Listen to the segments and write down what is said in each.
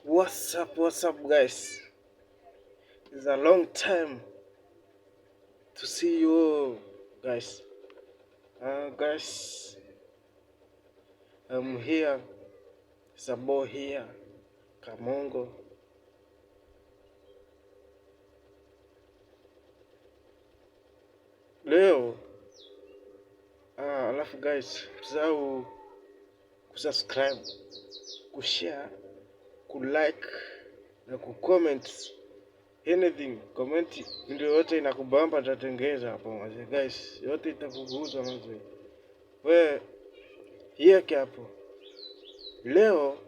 What's up guys? It's a long time to see you guys. Guys, I'm here. Sabo here. Kamongo. Leo, alafu guys, msahau kusubscribe, kushare, kulike na kucomment anything. Comment ndio yote inakubamba tatengeza hapo mzee. Guys, yote itakuguza mzee. We yeke hapo. Leo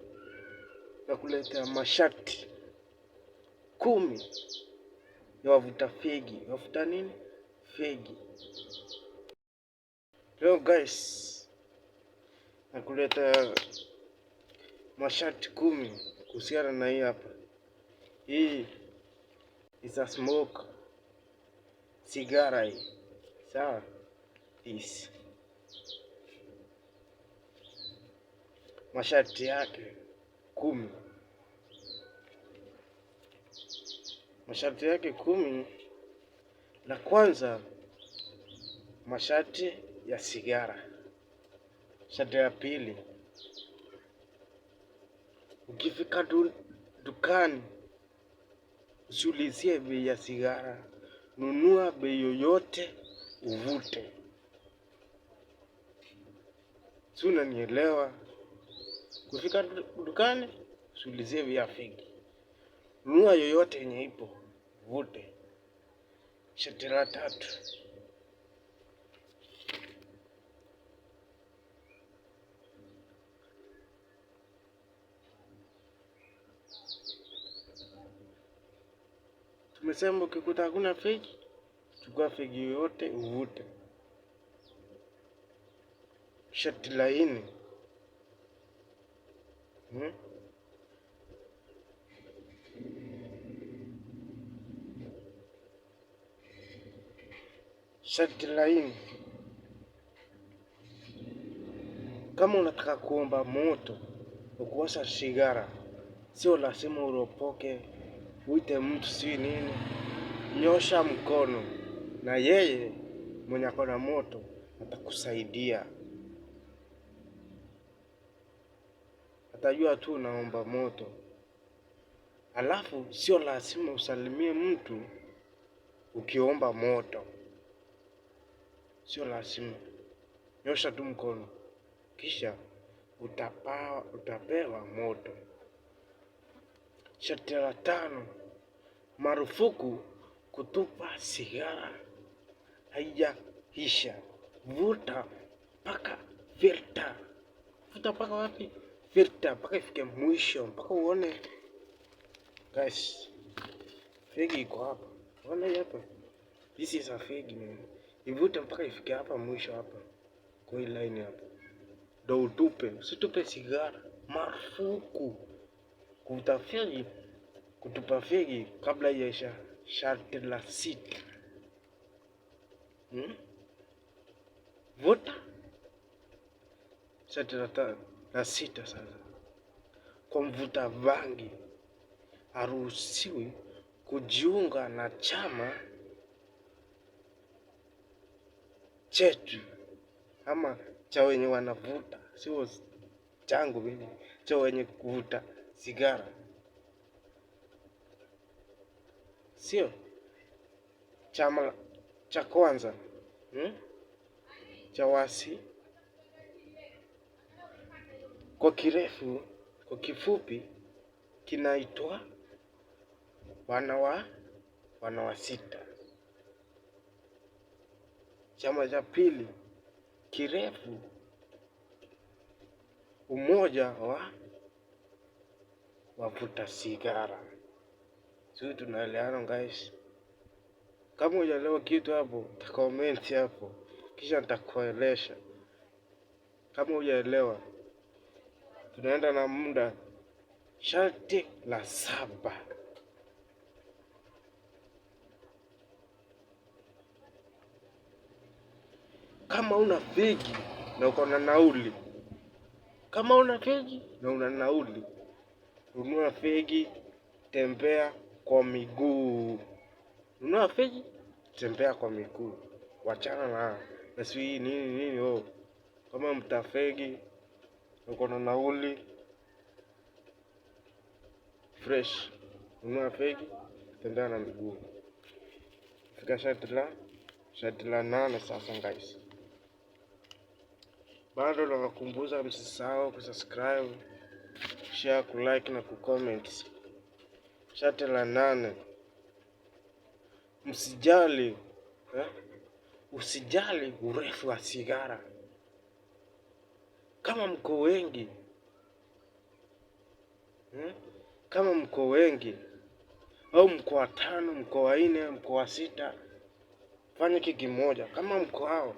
nakuletea masharti 10 ya wavuta fegi. Wavuta nini? Fegi. Leo guys, nakuletea masharti 10 kuhusiana na hii hapa. Hii is a smoke sigara hii. Sawa? This. Masharti yake 10. Masharti yake 10. La kwanza, masharti ya sigara. Sharti ya pili, ukifika dukani usiulizie bei ya sigara, nunua bei yoyote uvute. Si unanielewa? Ukifika dukani usiulizie bei ya fegi, nunua yoyote yenye ipo uvute. Sharti la tatu, tumesema ukikuta hakuna fegi, chukua fegi yoyote uvute. Sharti la nne, sharti la nne, kama unataka kuomba moto ukuwasha sigara, sio lazima uropoke uite mtu si nini. Nyosha mkono na yeye mwenye ako na moto atakusaidia. Atajua tu unaomba moto. Alafu sio lazima usalimie mtu ukiomba moto. Sio lazima. Nyosha tu mkono, kisha utapewa moto. Sharti la tano, marufuku kutupa sigara haijaisha. Vuta mpaka filter. Vuta mpaka wapi? Filter, mpaka ifike mwisho, mpaka uone. Guys, fegi iko hapa. Unaona hapa? This is a fegi man. Ivute mpaka ifike hapa mwisho hapa. Kwa hii line hapa. Ndio utupe, usitupe sigara. Marufuku kutupa fegi kabla yaisha. Sharti la sita, vuta. Sharti la sita sasa, kwa mvuta bangi haruhusiwi kujiunga na chama chetu ama cha wenye wanavuta, sio changu mimi, cha wenye kuvuta sigara. Sio chama cha kwanza, cha wasi, kwa kifupi kinaitwa wana sita. Chama cha pili kirefu, umoja wa wavuta sigara. Sisi tunaelewana guys? Kama hujaelewa kitu hapo, comment hapo, kisha nitakueleza. Kama hujaelewa, tunaenda na muda. Sharti la 7, kama una fegi na uko na nauli, kama una fegi na una nauli, Nunua fegi, tembea kwa miguu. Nunua fegi, tembea kwa miguu. Wachana na sijui nini. Kama mtafegi, uko na nauli fresh. Nunua fegi, tembea na miguu. Fika shati la 8 sasa guys. Bado nawakumbusha msisahau kusubscribe, share, kulike na kucomment. Shati la 8. Usijali urefu wa sigara. Kama mko wengi, au mko 5, mko 4, mko 6, fanya kimoja. Kama mko hao,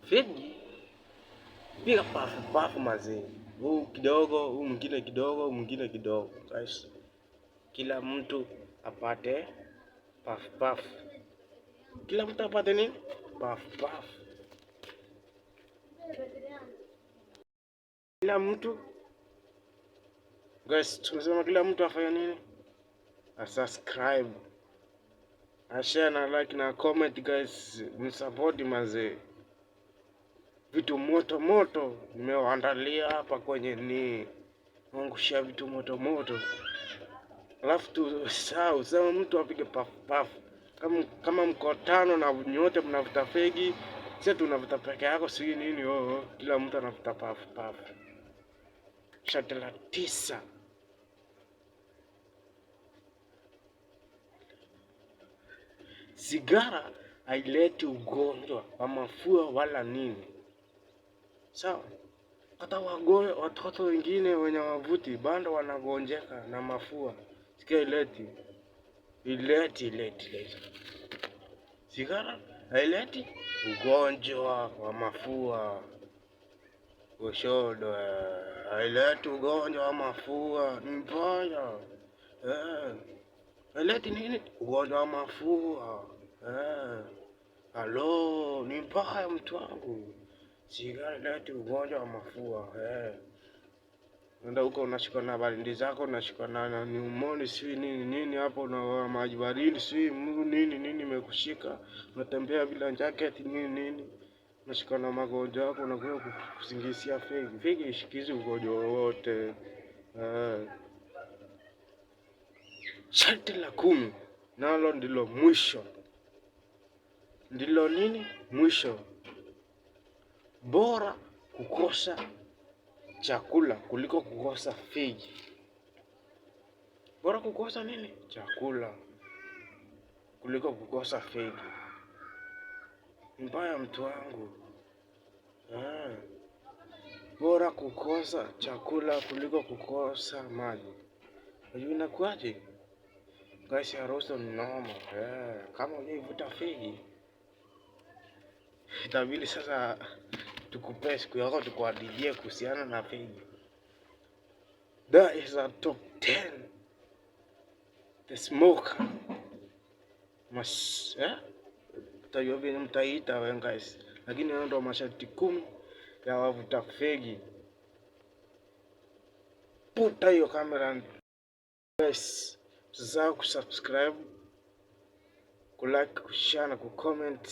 fegi piga pafu mazee. Huu kidogo, huu mwingine kidogo, huu mwingine kidogo. Guys, kila mtu apate pafu. Kila mtu apate nini? Pafu. Kila mtu, guys, tumesema kila mtu afanye nini? Subscribe, share na like na comment guys. Msupport mazee. Vitu moto nimewaandalia hapa kwenye wangushia vitu moto. Alafu tu sawa mtu apige pafu. Kama mko 5 na nyote mnavuta fegi, sisi tunavuta peke yako sijui nini. Kila mtu anavuta pafu. Shati la 9. Sigara haileti ugonjwa wa mafua wala nini. Sawa? Hata watoto wengine wenye wavuti bado wanagonjeka na mafua. Sikia ileti. Sigara haileti ugonjwa wa mafua. Ushodo haileti ugonjwa wa mafua. Mbaya. Haileti nini? Ugonjwa wa mafua. Halo, ni mbaya mtu wangu. Sigara haileti ugonjwa wa mafua. Nenda huko unashika na baridi zako, unashika na pneumonia sijui nini hapo na maji baridi sijui nini imekushika. Unatembea bila jacket nini. Unashika na magonjwa yako unakuwa kusingizia fegi. Fegi ishikizi ugonjwa wote. Shati la 10 nalo ndilo mwisho. Ndilo nini? Mwisho. Bora kukosa chakula kuliko kukosa fegi. Bora kukosa nini? Chakula kuliko kukosa fegi. Mbaya mtu wangu. Bora kukosa chakula kuliko kukosa maji. Unajua inakuaje? Guys, harusi ni noma. Kama hujaivuta fegi, itabidi sasa tukupe siku yako tukuhadithie kuhusiana na fegi. That is a top 10. The smoker. Utajua vile mtaita we guys. Lakini hayo ndo masharti 10 ya wavuta fegi. Puta hiyo kamera guys. Usisahau kusubscribe, kulike, kushare na kucomment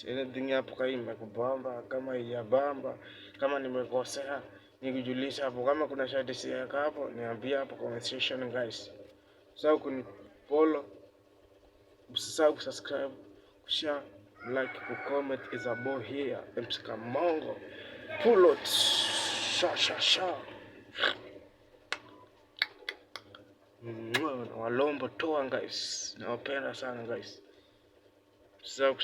anything hapo kama imekubamba, kama haijabamba, kama nimekosea nikujulisha hapo. Kama kuna shati siweka hapo niambie hapo comment section guys. Usisahau kunifollow, usisahau kusubscribe, kushare, like, kucomment. Is a boy here, MC Kamongo. Pull out. Sha. Walombo toa guys. Nawapenda sana guys. Usisahau